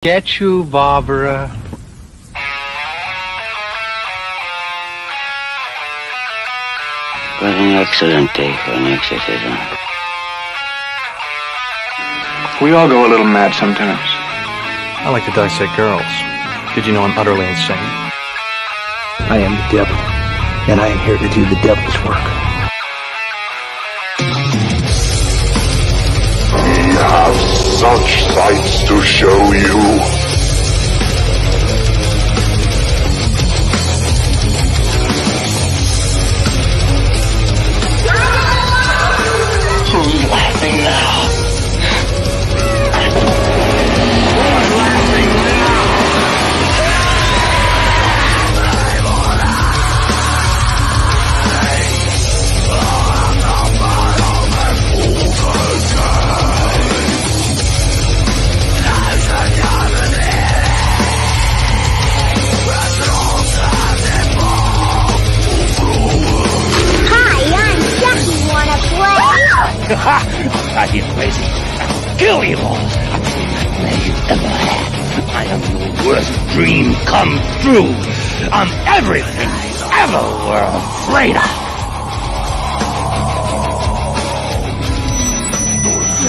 Get you, Barbara. What an excellent day for an exorcism. We all go a little mad sometimes. I like to dissect girls. Did you know I'm utterly insane? I am the devil, and I am here to do the devil's work. We have such sights to show you. Who's laughing now? Are you crazy? I'll kill you all. I'm the nightmare you've ever had. I am your worst dream come true. I'm everything you ever were afraid of.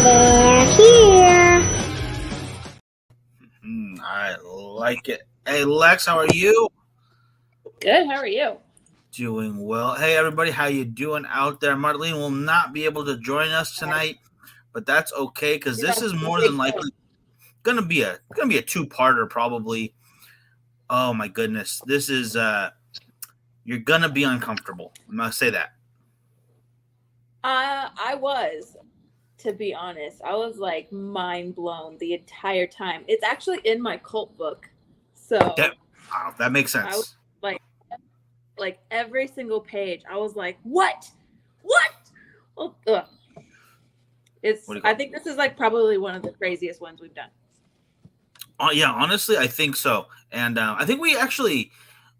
They're here. I like it. Hey, Lex, how are you? Good. How are you? Doing well. Hey, everybody, how you doing out there? Marlene will not be able to join us tonight, but that's okay because this is more than likely gonna be a two-parter probably. Oh my goodness, this is you're gonna be uncomfortable. I'm gonna say that. I was, to be honest, I was like mind blown the entire time. It's actually in my cult book, so that makes sense. I was like every single page, I was like, what? Well, I think this is like probably one of the craziest ones we've done. Yeah, honestly, I think so. And I think we actually,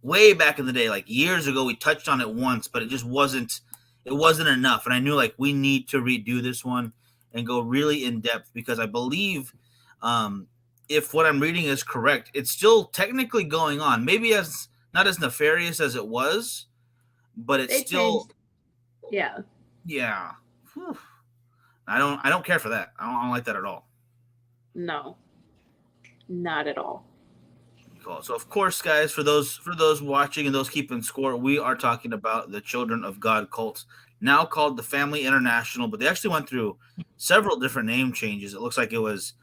way back in the day, like years ago, we touched on it once, but it just wasn't enough. And I knew like we need to redo this one and go really in depth because I believe if what I'm reading is correct, it's still technically going on. Maybe not as nefarious as it was, but it's still changed. Yeah. Whew. I don't care for that. I don't like that at all. No. Not at all. Cool. So of course, guys, for those watching and those keeping score, we are talking about the Children of God cult, now called the Family International, but they actually went through several different name changes. It looks like it was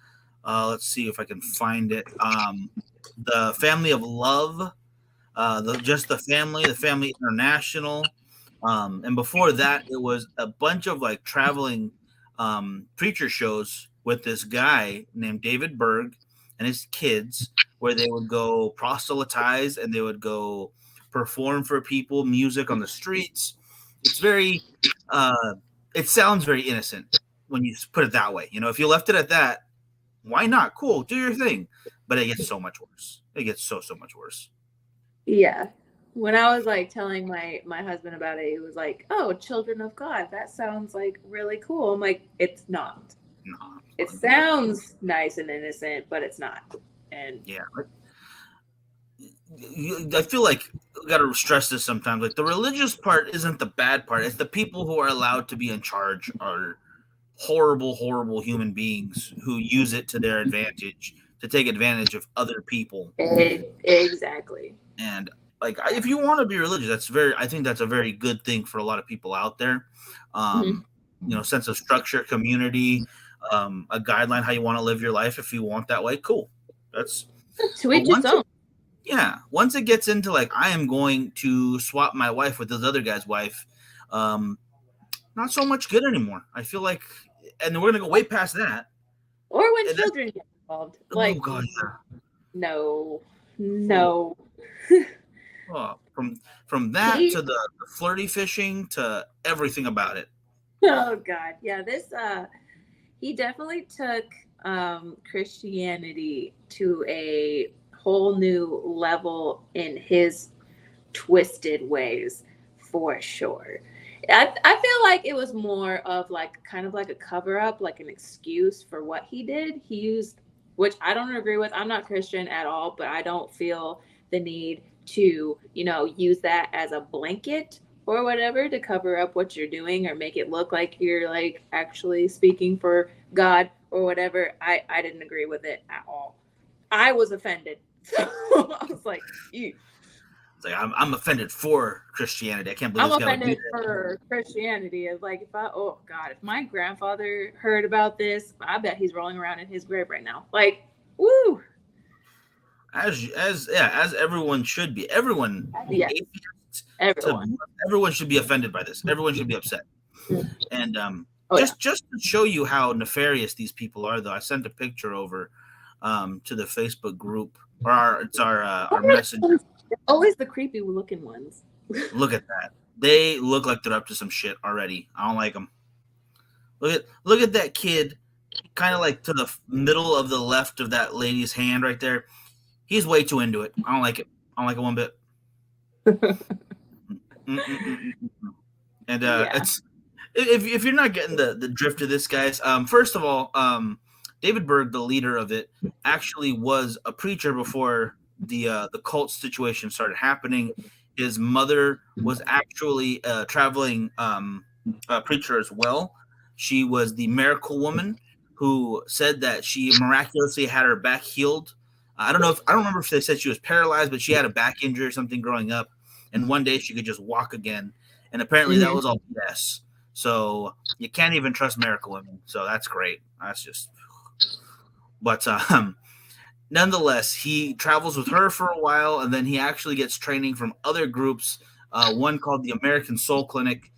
let's see if I can find it. The Family of Love, the Family International. And before that, it was a bunch of like traveling preacher shows with this guy named David Berg and his kids, where they would go proselytize and they would go perform for people, music on the streets. It's very, it sounds very innocent when you put it that way. You know, if you left it at that, why not? Cool, do your thing. But it gets so much worse. It gets so much worse. Yeah. When I was like telling my husband about it, he was like, "Oh, Children of God, that sounds like really cool." I'm like, "It's not. No, it sounds nice and innocent, but it's not." And yeah, I feel like we got to stress this sometimes. Like the religious part isn't the bad part; it's the people who are allowed to be in charge are horrible human beings who use it to their advantage to take advantage of other people. Exactly. And like, if you want to be religious, I think that's a very good thing for a lot of people out there. You know, sense of structure, community, a guideline, how you want to live your life. If you want that way, cool. That's to each its own. Yeah. Once it gets into like, I am going to swap my wife with this other guy's wife, not so much good anymore. I feel like, and we're going to go way past that. Or when children get involved. Like, oh God, no. Oh, from that to the flirty fishing to everything about it. Oh God, yeah. This he definitely took Christianity to a whole new level in his twisted ways, for sure. I feel like it was more of like kind of like a cover up, like an excuse for what he did. He used which I don't agree with. I'm not Christian at all, but I don't feel the need to, use that as a blanket or whatever to cover up what you're doing or make it look like you're like actually speaking for God or whatever. I didn't agree with it at all. I was offended. So I was like, ew. It's like I'm offended for Christianity. I can't believe I'm this guy would do offended that. for Christianity. It's like if my grandfather heard about this, I bet he's rolling around in his grave right now. Like, woo. As everyone should be. Everyone, Yeah. Everyone should be offended by this. Everyone should be upset. And just to show you how nefarious these people are, though, I sent a picture over to the Facebook group or our message. Always the creepy looking ones. Look at that. They look like they're up to some shit already. I don't like them. Look at that kid, kind of like to the middle of the left of that lady's hand right there. He's way too into it. I don't like it. I don't like it one bit. And it's if you're not getting the drift of this, guys. First of all, David Berg, the leader of it, actually was a preacher before the cult situation started happening. His mother was actually a traveling preacher as well. She was the miracle woman who said that she miraculously had her back healed. I don't remember if they said she was paralyzed, but she had a back injury or something growing up, and one day she could just walk again. And apparently that was all BS. So you can't even trust miracle women. So that's great. That's just. But nonetheless, he travels with her for a while, and then he actually gets training from other groups. One called the American Soul Clinic,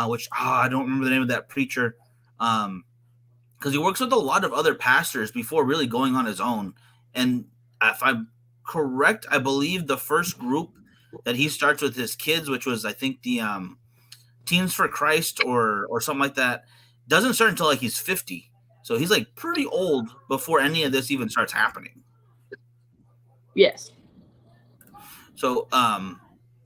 which I don't remember the name of that preacher, because he works with a lot of other pastors before really going on his own. And if I'm correct, I believe the first group that he starts with his kids, which was I think the Teens for Christ or something like that, doesn't start until like he's 50. So he's like pretty old before any of this even starts happening. Yes. So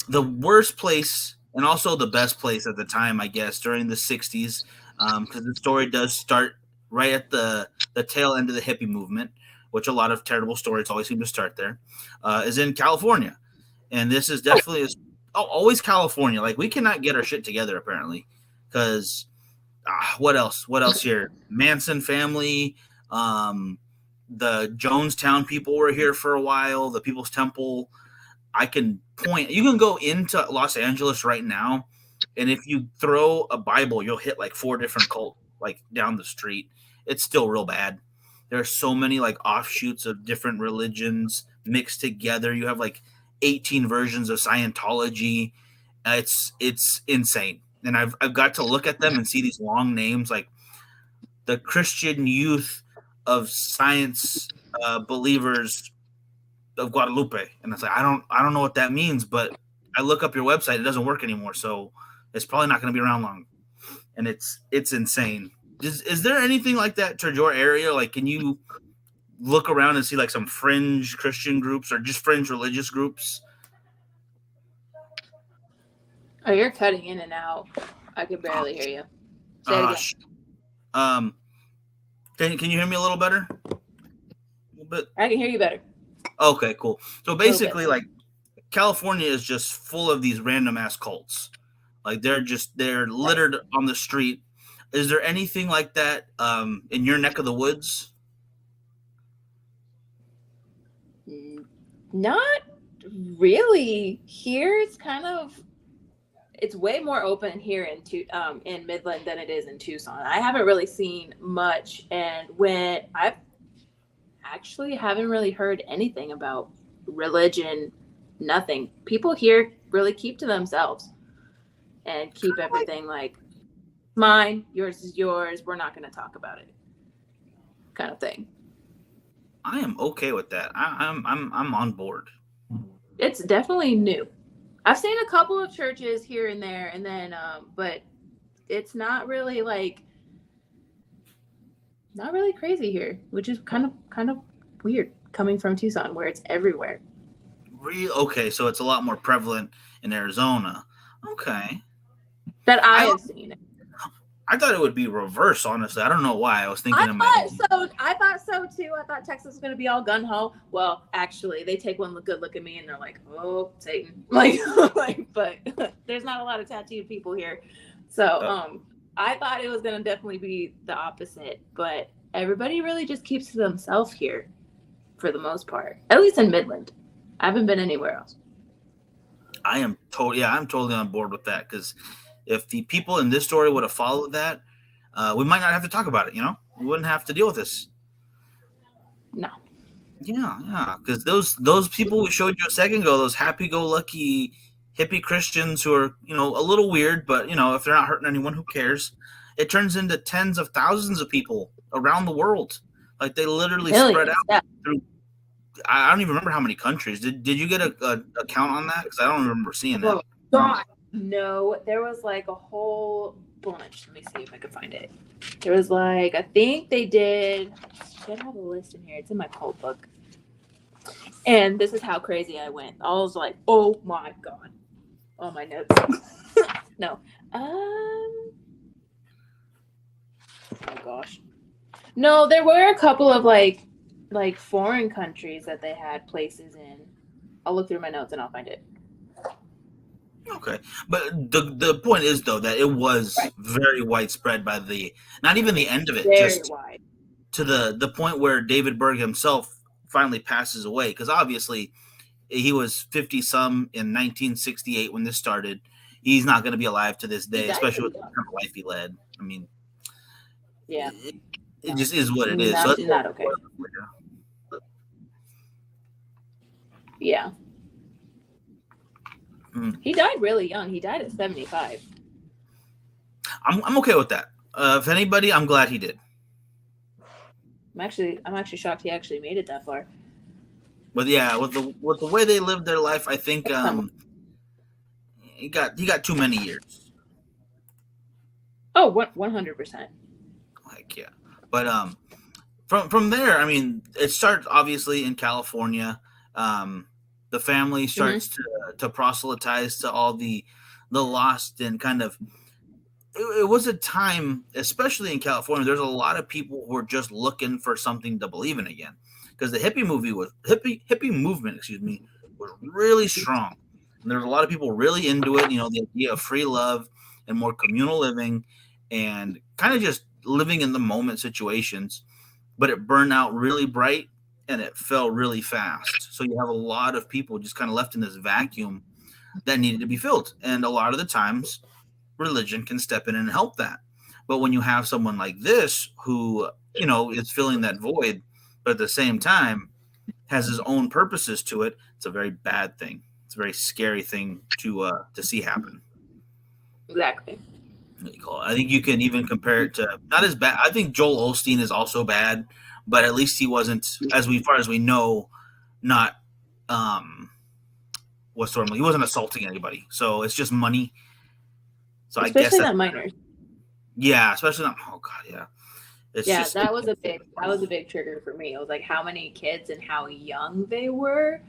the worst place and also the best place at the time, I guess, during the 60s, because the story does start right at the tail end of the hippie movement, which a lot of terrible stories always seem to start there, is in California. And this is definitely always California. Like, we cannot get our shit together, apparently, because what else? What else here? Manson family, the Jonestown people were here for a while, the People's Temple. I can point. You can go into Los Angeles right now, and if you throw a Bible, you'll hit like 4 different cults like down the street. It's still real bad. There are so many like offshoots of different religions mixed together. You have like 18 versions of Scientology. It's insane. And I've got to look at them and see these long names like the Christian Youth of Science Believers of Guadalupe, and it's like I don't know what that means, but I look up your website, it doesn't work anymore, so it's probably not going to be around long. And it's insane. Is there anything like that to your area? Like, can you look around and see like some fringe Christian groups or just fringe religious groups? Oh, you're cutting in and out. I could barely hear you. Say it again. Can you hear me a little better? A little bit. I can hear you better. Okay, cool. So basically, like, California is just full of these random ass cults. Like, they're littered on the street. Is there anything like that in your neck of the woods? Not really. Here it's way more open here in Midland than it is in Tucson. I haven't really seen much, and when I've actually haven't really heard anything about religion, nothing. People here really keep to themselves and keep everything like mine, yours is yours. We're not going to talk about it, kind of thing. I am okay with that. I'm on board. It's definitely new. I've seen a couple of churches here and there, and then but it's not really crazy here, which is kind of weird coming from Tucson where it's everywhere. Okay, so it's a lot more prevalent in Arizona. Okay. That I have seen it. I thought it would be reverse. Honestly, I don't know why. I was thinking I in my head. thought so too. I thought Texas was gonna be all gun ho. Well, actually, they take one good look at me and they're like, "Oh, Satan!" Like, but there's not a lot of tattooed people here, so I thought it was gonna definitely be the opposite. But everybody really just keeps to themselves here, for the most part. At least in Midland, I haven't been anywhere else. I'm totally on board with that, because if the people in this story would have followed that, we might not have to talk about it. We wouldn't have to deal with this. No. Yeah, because those people we showed you a second ago, those happy-go-lucky hippie Christians who are a little weird, but if they're not hurting anyone, who cares? It turns into tens of thousands of people around the world. Like, they literally spread out through. I don't even remember how many countries. Did you get a count on that? Because I don't remember seeing that. God, no, there was like a whole bunch. Let me see if I can find it. There was like, I think they did. I should have a list in here. It's in my cult book. And this is how crazy I went. I was like, oh my God. All my notes. No. Oh gosh. No, there were a couple of like foreign countries that they had places in. I'll look through my notes and I'll find it. Okay, but the point is, though, that it was very widespread by not even the end of it, very just wide. To the point where David Berg himself finally passes away, because obviously he was 50-some in 1968 when this started. He's not going to be alive to this day, especially with the kind of life he led. I mean, yeah, it just is what it is. That's not okay. Yeah. He died really young. He died at 75. I'm okay with that. If anybody, I'm glad he did. I'm actually shocked he actually made it that far. But yeah, with the way they lived their life, I think he got too many years. Oh, 100%. Like, yeah. But from there, I mean, it starts obviously in California. The family starts to proselytize to all the lost, and kind of it was a time, especially in California, there's a lot of people who were just looking for something to believe in again, because the hippie movement was really strong, and there was a lot of people really into it. The idea of free love and more communal living, and kind of just living in the moment situations. But it burned out really bright, and it fell really fast. So you have a lot of people just kind of left in this vacuum that needed to be filled. And a lot of the times, religion can step in and help that. But when you have someone like this who, is filling that void, but at the same time has his own purposes to it, it's a very bad thing. It's a very scary thing to see happen. Exactly. I think you can even compare it to, not as bad. I think Joel Osteen is also bad, but at least he wasn't, far as we know, not he wasn't assaulting anybody. So it's just money. So especially I guess not minors. Yeah, especially not. Oh God, yeah. That was a big trigger for me. It was like how many kids and how young they were.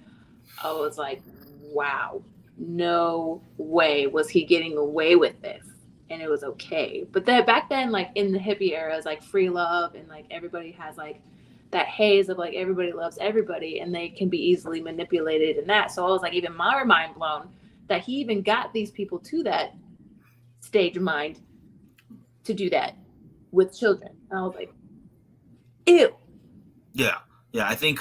I was like, wow, no way was he getting away with this, and it was okay. But then back then, like in the hippie era, it was like free love, and like everybody has like that haze of like everybody loves everybody, and they can be easily manipulated in that. So I was like, even my mind blown that he even got these people to that stage of mind to do that with children. And I was like, ew. Yeah. I think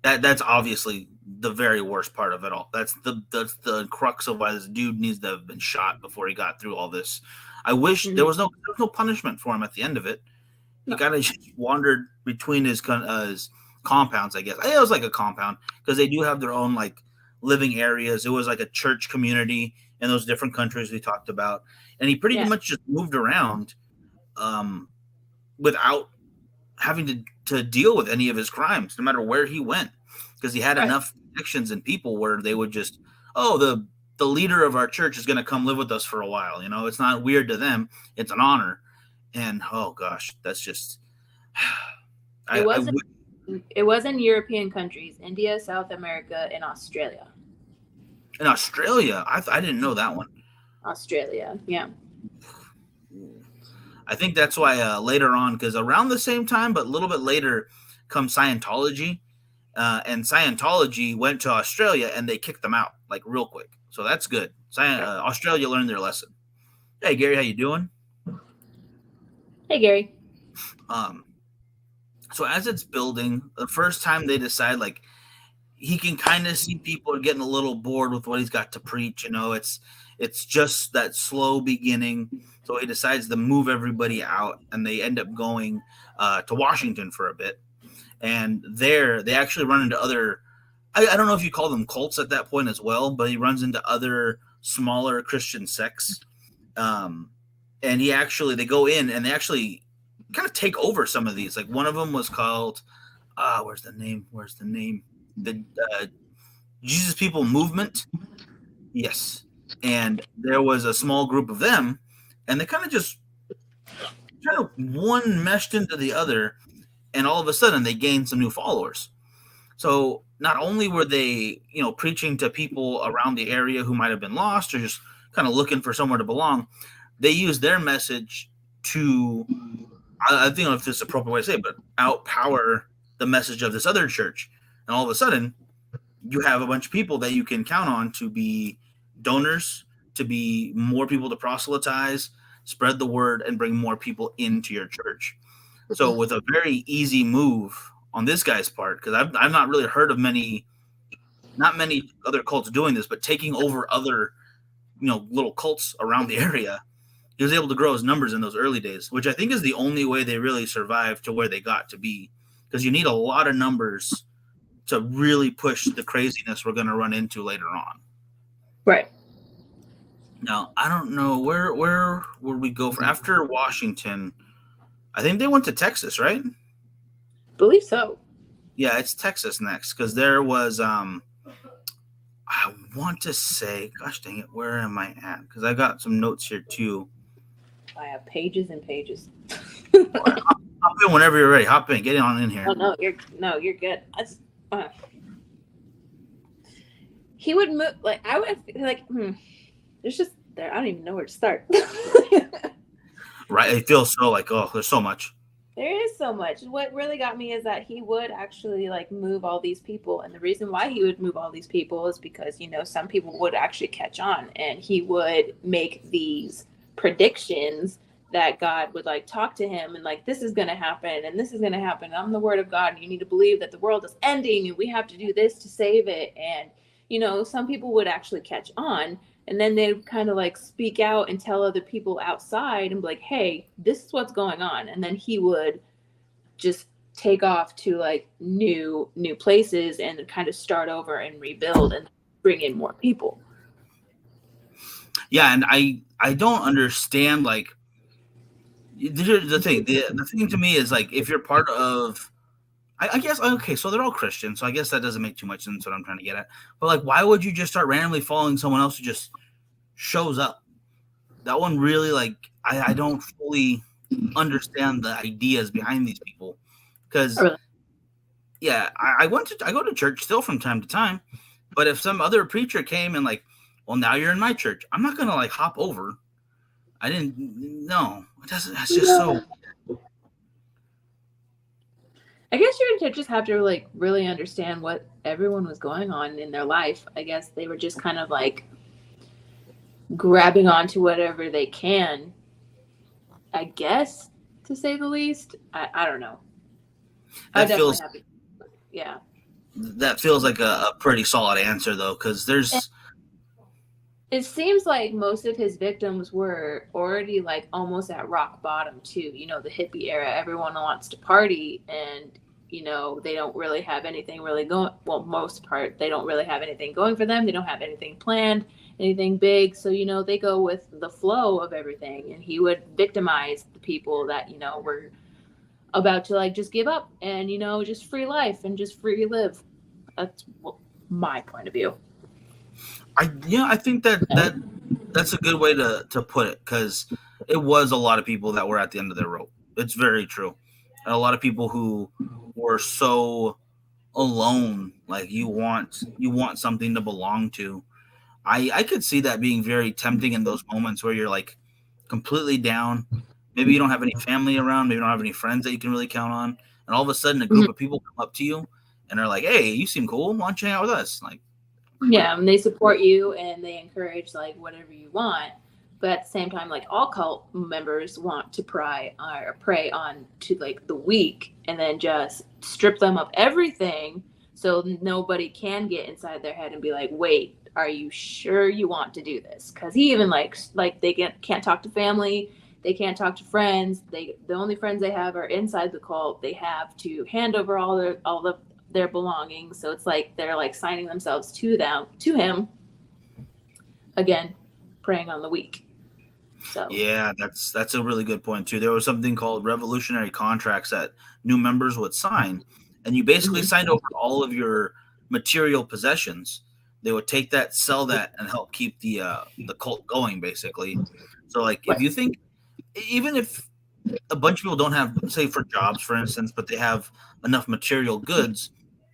that's obviously the very worst part of it all. That's the crux of why this dude needs to have been shot before he got through all this. I wish there was no punishment for him at the end of it. He kind of just wandered between his compounds, I guess. I think it was like a compound, because they do have their own like living areas. It was like a church community in those different countries we talked about. And he pretty much just moved around without having to deal with any of his crimes, no matter where he went, because he had enough connections and people where they would just, the leader of our church is going to come live with us for a while. It's not weird to them. It's an honor. And, oh, gosh, that's just... It was in European countries, India, South America, and Australia. In Australia? I didn't know that one. Australia, yeah. I think that's why later on, because around the same time, but a little bit later, comes Scientology, and Scientology went to Australia and they kicked them out like real quick. So that's good. Australia learned their lesson. Hey Gary, how you doing? Hey Gary. So as it's building, the first time they decide, like, he can kind of see people are getting a little bored with what he's got to preach. It's just that slow beginning. So he decides to move everybody out, and they end up going to Washington for a bit. And there, they actually run into other, I don't know if you call them cults at that point as well, but he runs into other smaller Christian sects. And they go in and they actually kind of take over some of these. Like one of them was called, where's the name? The Jesus People Movement. Yes. And there was a small group of them, and they kind of one meshed into the other, and all of a sudden they gained some new followers. So not only were they, preaching to people around the area who might have been lost or just kind of looking for somewhere to belong, they used their message to, I don't know if this is the appropriate way to say it, but outpower the message of this other church. And all of a sudden, you have a bunch of people that you can count on to be donors, to be more people to proselytize, spread the word, and bring more people into your church. So with a very easy move on this guy's part, because I've not really heard of not many other cults doing this, but taking over other, little cults around the area, he was able to grow his numbers in those early days, which I think is the only way they really survived to where they got to be, because you need a lot of numbers to really push the craziness we're going to run into later on. Right. Now, I don't know where would we go for after Washington. I think they went to Texas, right? Believe so. Yeah, it's Texas next, because there was I want to say, gosh dang it, where am I at? Because I got some notes here too. I have pages and pages. Hop in whenever you're ready. Hop in, get on in here. Oh you're good. He would move I would like. There's just there. I don't even know where to start. Right, it feels so like, oh, there's so much. There is so much. What really got me is that he would actually move all these people, and the reason why he would move all these people is because some people would actually catch on, and he would make these predictions that God would talk to him and this is going to happen and this is going to happen. I'm the word of God, and you need to believe that the world is ending and we have to do this to save it. And some people would actually catch on, and then they would kind of speak out and tell other people outside and be like, hey, this is what's going on. And then he would just take off to new places and kind of start over and rebuild and bring in more people. Yeah, and I don't understand the thing to me is if you're part of, I guess, okay, so they're all Christian, so I guess that doesn't make too much sense what I'm trying to get at. But why would you just start randomly following someone else who just shows up? That one really I don't fully understand the ideas behind these people, because yeah, I go to church still from time to time, but if some other preacher came and well, now you're in my church, I'm not gonna hop over. I didn't know. That's just so. I guess you would just have to really understand what everyone was going on in their life. I guess they were just kind of grabbing onto whatever they can, I guess, to say the least. I don't know. That feels, yeah. That feels like a pretty solid answer though, because there's. It seems like most of his victims were already almost at rock bottom too. The hippie era, everyone wants to party, and they don't really have anything really going. Well, most part, they don't really have anything going for them. They don't have anything planned, anything big. So, they go with the flow of everything, and he would victimize the people that, were about to just give up and, just free life and just free live. That's my point of view. I think that's a good way to put it, because it was a lot of people that were at the end of their rope. It's very true. And a lot of people who were so alone, you want something to belong to. I could see that being very tempting in those moments where you're completely down maybe you don't have any family around, maybe you don't have any friends that you can really count on, and all of a sudden a group of people come up to you and are like, "Hey, you seem cool. Why don't you hang out with us?" Like, Yeah, and they support you and they encourage like whatever you want. But at the same time, like all cult members want to prey on to like the weak and then just strip them of everything so nobody can get inside their head and be like, wait, are you sure you want to do this? Because he even like they can't talk to family, they can't talk to friends. The only friends they have are inside the cult. They have to hand over all their belongings. So it's like they're like signing themselves to him again, preying on the weak. So yeah, that's a really good point too. There was something called revolutionary contracts that new members would sign, and you basically signed over all of your material possessions. They would take that, sell that, and help keep the cult going, basically. So, like, if you think, even if a bunch of people don't have, say, for jobs, for instance, but they have enough material goods,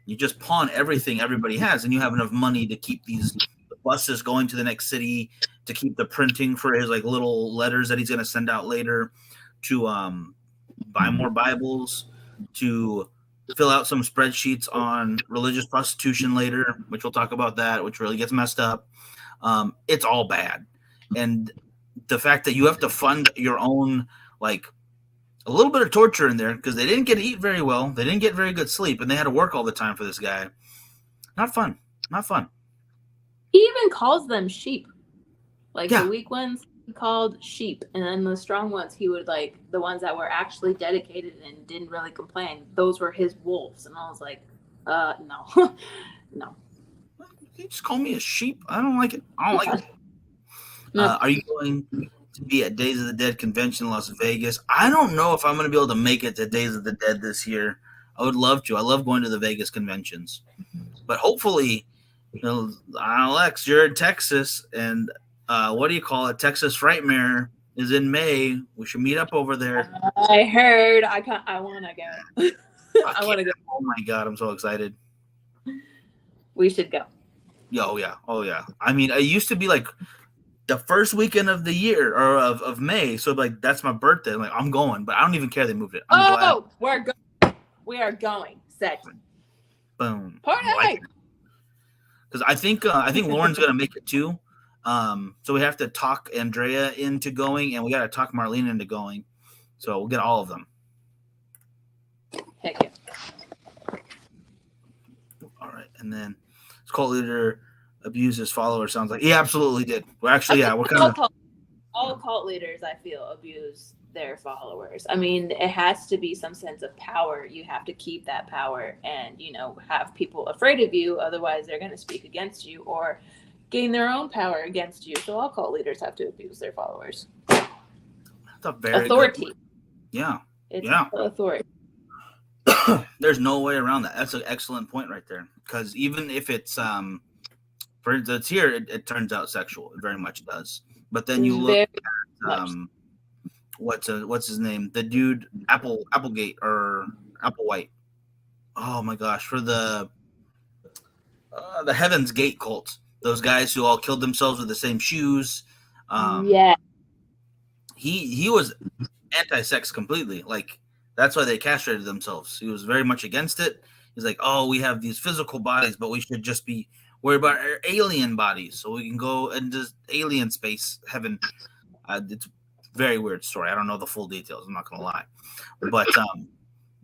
you just pawn everything everybody has, and you have enough money to keep these buses going to the next city, to keep the printing for his like little letters that he's going to send out later, to buy more Bibles, to fill out some spreadsheets on religious prostitution later, which we'll talk about that, which really gets messed up. It's all bad. And the fact that you have to fund your own, like, a little bit of torture in there because they didn't get to eat very well, they didn't get very good sleep, and they had to work all the time for this guy. Not fun. Not fun. he even calls them sheep. Like Yeah. the weak ones he called sheep, and then the strong ones he would like the ones that were actually dedicated and didn't really complain. Those were his wolves, and I was like, no, no. You just call me a sheep. I don't like it. I don't like it. No. Are you going to be at Days of the Dead convention in Las Vegas? I don't know if I'm going to be able to make it to Days of the Dead this year. I would love to. I love going to the Vegas conventions, but hopefully, Alex, you're in Texas, and what do you call it? Texas Frightmare is in May. We should meet up over there. I heard. I want to go. I want to go. Oh my god, I'm so excited. We should go. Oh yeah. I mean, it used to be like the first weekend of the year or of May. So like that's my birthday. Like I'm going, but I don't even care they moved it. I'm glad. We're going. We are going. Set. Boom. Party. Because I think Lauren's gonna make it too. So we have to talk Andrea into going, and we got to talk Marlene into going. So we'll get all of them. Heck yeah. All right, and then this cult leader abused his follower. Sounds like he absolutely did. We're actually we're kind of all cult leaders. I feel abuse their followers. I mean, it has to be some sense of power. You have to keep that power, and have people afraid of you. Otherwise, they're going to speak against you or gain their own power against you. So all cult leaders have to abuse their followers. That's a very authority. Yeah. It's yeah. authority. There's no way around that. That's an excellent point right there. Because even if it's for instance here, it turns out sexual. It very much does. But then you look at what's his name? The dude Applegate or Applewhite. Oh my gosh, for the Heaven's Gate cult. Those guys who all killed themselves with the same shoes. Yeah. He was anti-sex completely. Like that's why they castrated themselves. He was very much against it. He's like, oh, we have these physical bodies, but we should just be worried about our alien bodies so we can go into alien space heaven. It's a very weird story. I don't know the full details. I'm not going to lie. But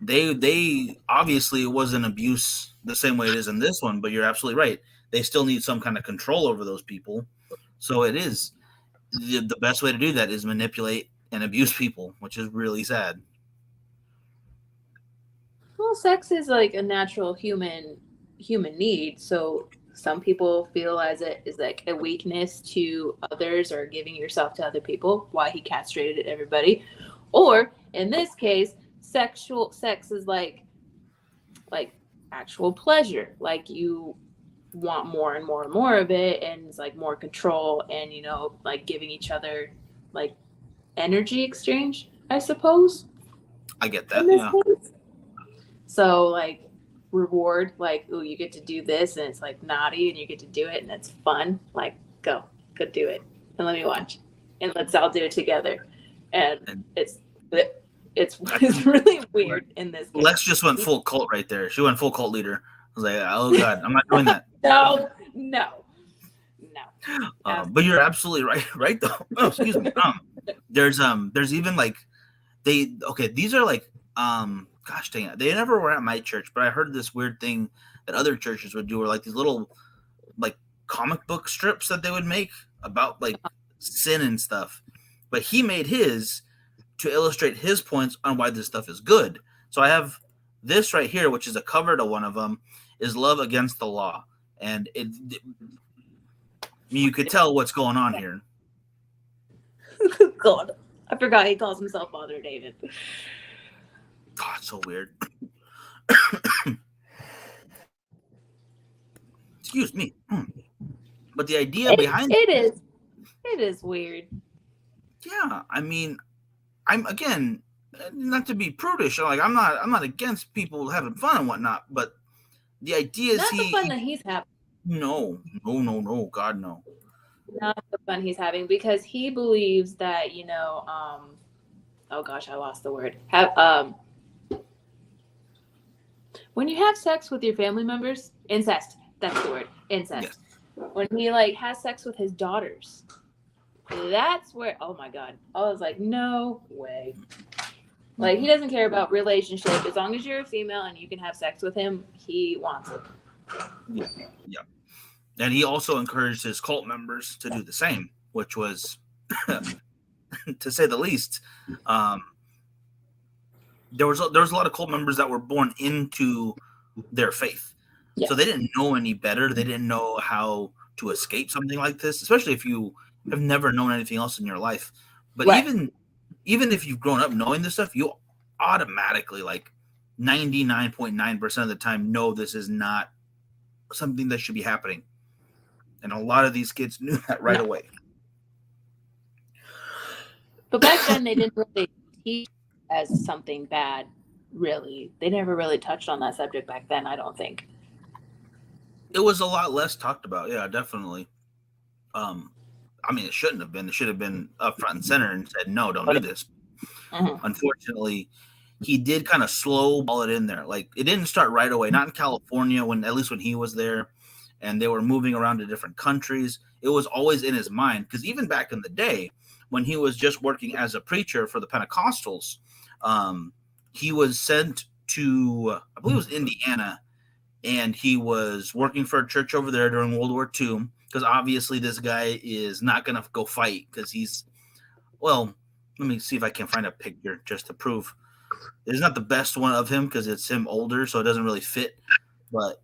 they obviously it was an abuse the same way it is in this one, but you're absolutely right. They still need some kind of control over those people. So it is the best way to do that is manipulate and abuse people, which is really sad. Well, sex is like a natural human need. So some people feel as it is like a weakness to others or giving yourself to other people. Why he castrated everybody. Or in this case, sex is like actual pleasure. Like you want more and more and more of it, and it's like more control and like giving each other like energy exchange, I suppose. I get that. Yeah. Case. So like reward, like, oh, you get to do this and it's like naughty and you get to do it and it's fun. Like go do it and let me watch and let's all do it together. And it's It's really weird in this case. Lex just went full cult right there. She went full cult leader. I was like, oh God, I'm not doing that. No. But you're absolutely right though. Oh, excuse me. There's even like these are like gosh dang it. They never were at my church, but I heard this weird thing that other churches would do, or like these little like comic book strips that they would make about like sin and stuff. But he made his to illustrate his points on why this stuff is good. So I have this right here, which is a cover to one of them, is Love Against the Law. And you could tell what's going on here. God, I forgot he calls himself Father David. God, it's so weird. Excuse me. But the idea behind it is weird. Yeah, I mean, I'm again, not to be prudish. Like I'm not against people having fun and whatnot, but the idea is not the fun that he's having. No, God no. Not the fun he's having, because he believes that oh gosh, I lost the word. When you have sex with your family members, incest. That's the word, incest. Yes. When he like has sex with his daughters, that's where, oh my God, I was like, no way. Like, he doesn't care about relationship. As long as you're a female and you can have sex with him, he wants it. Yeah. And he also encouraged his cult members to do the same, which was, to say the least, there was a lot of cult members that were born into their faith. Yeah. So they didn't know any better. They didn't know how to escape something like this, especially if you have never known anything else in your life. But right. even if you've grown up knowing this stuff, you automatically, like 99.9% of the time, know this is not something that should be happening. And a lot of these kids knew that right away. But back then, they didn't really teach as something bad, really. They never really touched on that subject back then, I don't think. It was a lot less talked about. Yeah, definitely. I mean, it shouldn't have been. It should have been up front and center and said, no, don't do this. Mm-hmm. Unfortunately, he did kind of slow ball it in there. Like, it didn't start right away. Not in California, at least when he was there, and they were moving around to different countries. It was always in his mind, because even back in the day, when he was just working as a preacher for the Pentecostals, he was sent to, I believe it was Indiana, and he was working for a church over there during World War II, because obviously this guy is not going to go fight, because he's, well, let me see if I can find a picture just to prove. It's not the best one of him, because it's him older, so it doesn't really fit, but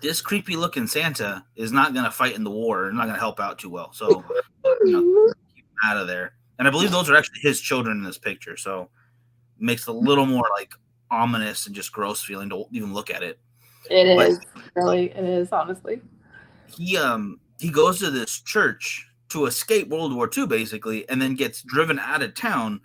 this creepy looking Santa is not going to fight in the war, not going to help out too well, so keep him out of there. And I believe those are actually his children in this picture, so it makes it a little more like ominous and just gross feeling to even look at it. It is, honestly. He goes to this church to escape World War II, basically, and then gets driven out of town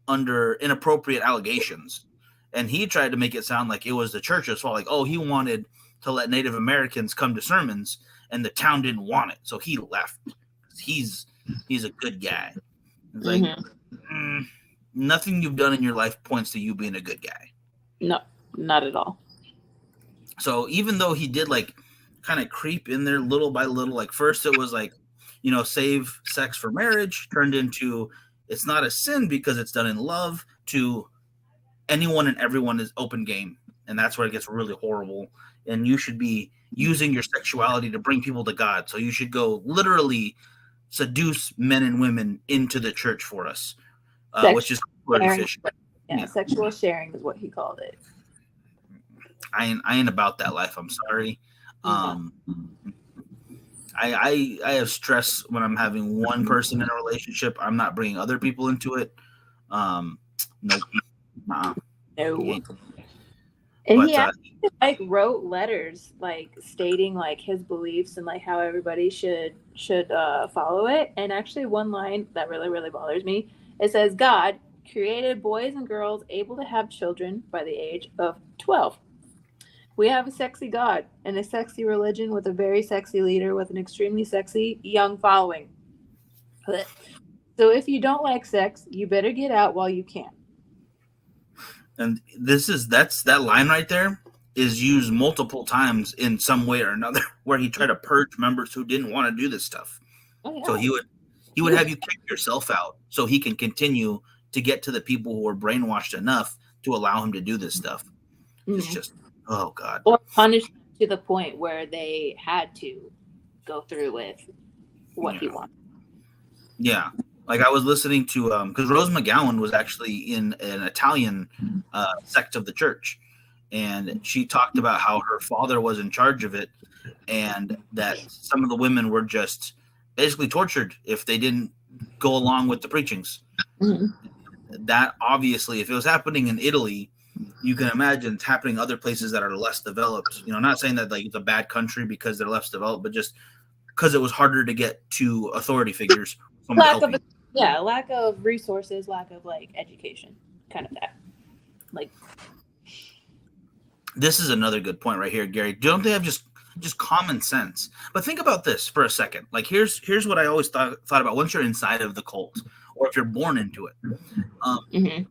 under inappropriate allegations. And he tried to make it sound like it was the church's fault, like, oh, he wanted to let Native Americans come to sermons, and the town didn't want it, so he left. He's a good guy. It's like, nothing you've done in your life points to you being a good guy. No, not at all. So even though he did like kind of creep in there little by little, like first it was like, save sex for marriage, turned into it's not a sin because it's done in love, to anyone and everyone is open game. And that's where it gets really horrible. And you should be using your sexuality to bring people to God. So you should go literally seduce men and women into the church for us, which is artificial. Yeah, sexual sharing is what he called it. I ain't about that life. I'm sorry. I have stress when I'm having one person in a relationship. I'm not bringing other people into it. Nope. No. And he actually wrote letters stating his beliefs and how everybody should follow it. And actually one line that really, really bothers me, it says, God created boys and girls able to have children by the age of 12. We have a sexy God and a sexy religion with a very sexy leader with an extremely sexy young following. So if you don't like sex, you better get out while you can. And that line right there is used multiple times in some way or another, where he tried to purge members who didn't want to do this stuff. Oh, yeah. So he would have you kick yourself out so he can continue to get to the people who are brainwashed enough to allow him to do this stuff. It's just, oh God. Or punish them to the point where they had to go through with what he wanted. Yeah. Like I was listening to, because Rose McGowan was actually in an Italian sect of the church. And she talked about how her father was in charge of it, and that some of the women were just basically tortured if they didn't go along with the preachings. That obviously, if it was happening in Italy, you can imagine it's happening in other places that are less developed. You know, not saying that like it's a bad country because they're less developed, but just because it was harder to get to authority figures. Lack of resources, lack of like education, kind of that. Like, this is another good point right here, Gary. Don't they have just common sense? But think about this for a second. Like here's what I always thought about once you're inside of the cult, or if you're born into it.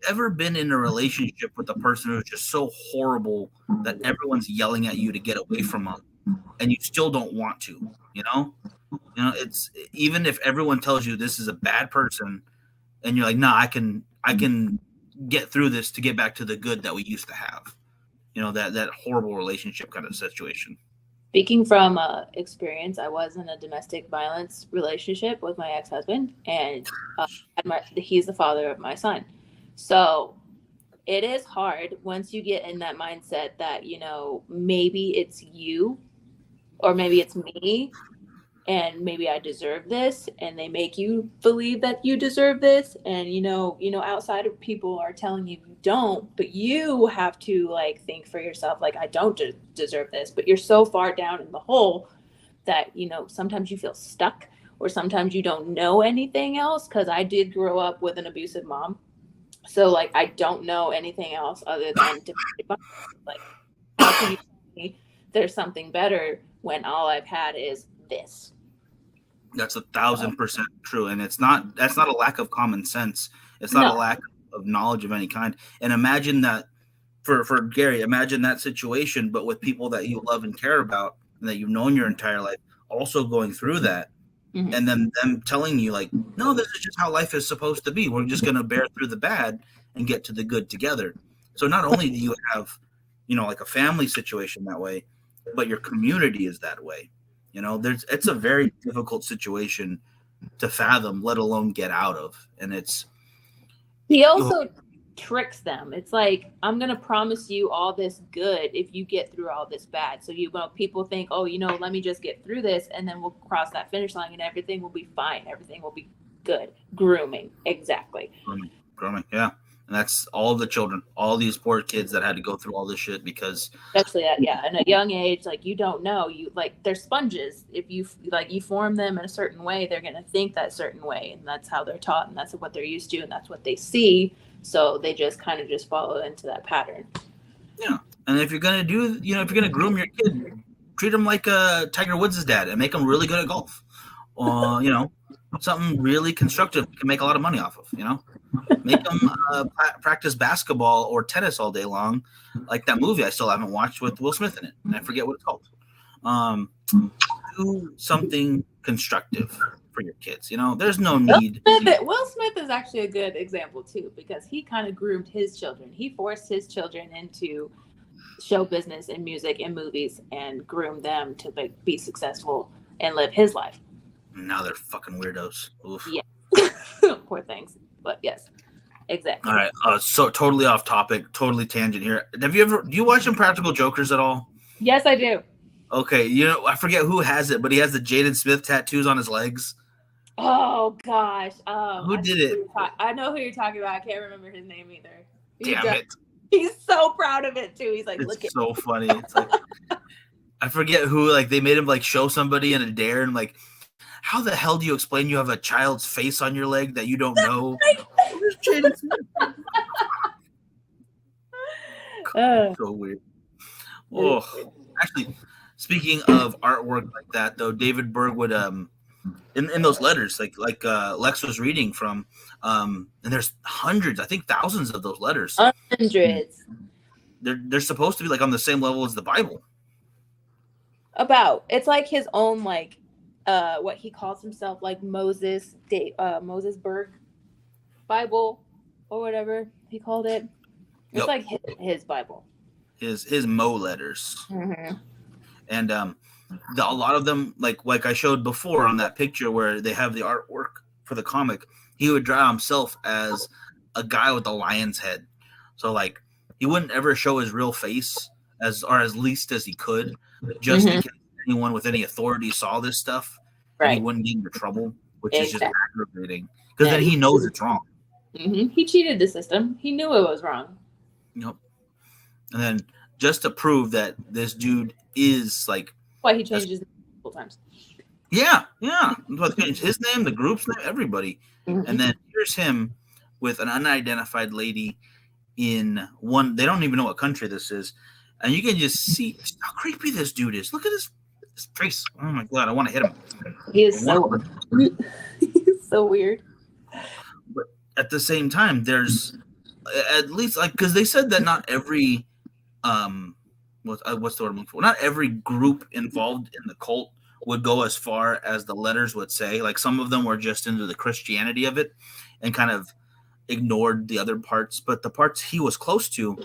Ever been in a relationship with a person who's just so horrible that everyone's yelling at you to get away from them, and you still don't want to? You know, it's even if everyone tells you this is a bad person, and you're like, no, I can get through this to get back to the good that we used to have. You know, that horrible relationship kind of situation. Speaking from experience, I was in a domestic violence relationship with my ex-husband, and he's the father of my son. So it is hard once you get in that mindset that, you know, maybe it's you or maybe it's me and maybe I deserve this, and they make you believe that you deserve this. And, you know, outside of people are telling you don't, but you have to like think for yourself, like, I don't deserve this, but you're so far down in the hole that, you know, sometimes you feel stuck, or sometimes you don't know anything else. Cause I did grow up with an abusive mom. So like, I don't know anything else other than like, how can you tell me there's something better when all I've had is this? That's 1,000% true. And that's not a lack of common sense. It's not a lack of knowledge of any kind. And imagine that for Gary, imagine that situation, but with people that you love and care about and that you've known your entire life also going through that. And then them telling you like, no, this is just how life is supposed to be. We're just going to bear through the bad and get to the good together. So not only do you have, you know, like a family situation that way, but your community is that way. You know, it's a very difficult situation to fathom, let alone get out of. And he also tricks them. It's like, I'm going to promise you all this good if you get through all this bad. So people think, oh, you know, let me just get through this and then we'll cross that finish line and everything will be fine. Everything will be good. Grooming. Exactly. Grooming. Yeah. And that's all the children, all these poor kids that had to go through all this shit because especially at a young age, like you don't know, you like they're sponges. If you form them in a certain way, they're going to think that certain way, and that's how they're taught, and that's what they're used to, and that's what they see. So they just kind of just follow into that pattern. Yeah. And if you're going to groom your kid, treat him like Tiger Woods' dad and make him really good at golf. You know, something really constructive you can make a lot of money off of, you know. Make them practice basketball or tennis all day long, like that movie I still haven't watched with Will Smith in it, and I forget what it's called. Do something constructive for your kids. You know, there's no need. Will Smith is actually a good example too, because he kind of groomed his children. He forced his children into show business and music and movies and groomed them to be successful and live his life. Now they're fucking weirdos. Oof. Yeah. Poor things. But yes, exactly. All right. So totally off topic, totally tangent here. Do you watch Impractical Jokers at all? Yes, I do. Okay. You know, I forget who has it, but he has the Jaden Smith tattoos on his legs. Oh gosh. Who did it? I know who you're talking about. I can't remember his name either. Damn it. He's so proud of it too. He's like, it's look at so funny. It's like I forget who, like they made him like show somebody in a dare and like, how the hell do you explain you have a child's face on your leg that you don't know? Where's Jaden Smith? So weird. Oh, actually, speaking of artwork like that, though, David Berg would in those letters, like Lex was reading from, and there's hundreds, I think thousands of those letters. Hundreds. They're supposed to be like on the same level as the Bible. It's like his own what he calls himself, like Moses Berg Bible or whatever he called it. It's like his Bible. His Mo letters. Mm-hmm. And a lot of them, like I showed before on that picture where they have the artwork for the comic, he would draw himself as a guy with a lion's head. So like he wouldn't ever show his real face as least as he could, just in case anyone with any authority saw this stuff, and he wouldn't get into trouble, which is just aggravating because then he knows it's wrong. Mm-hmm. He cheated the system. He knew it was wrong. Yep. And then just to prove that this dude is like, why he changed his name multiple times. Yeah. His name, the group's name, everybody. Mm-hmm. And then here's him with an unidentified lady in one. They don't even know what country this is, and you can just see how creepy this dude is. Look at his face. Oh my god, I want to hit him. He is he's so weird. But at the same time, there's at least because they said that not every what's the word I'm looking for? Not every group involved in the cult would go as far as the letters would say. Like some of them were just into the Christianity of it and kind of ignored the other parts. But the parts he was close to,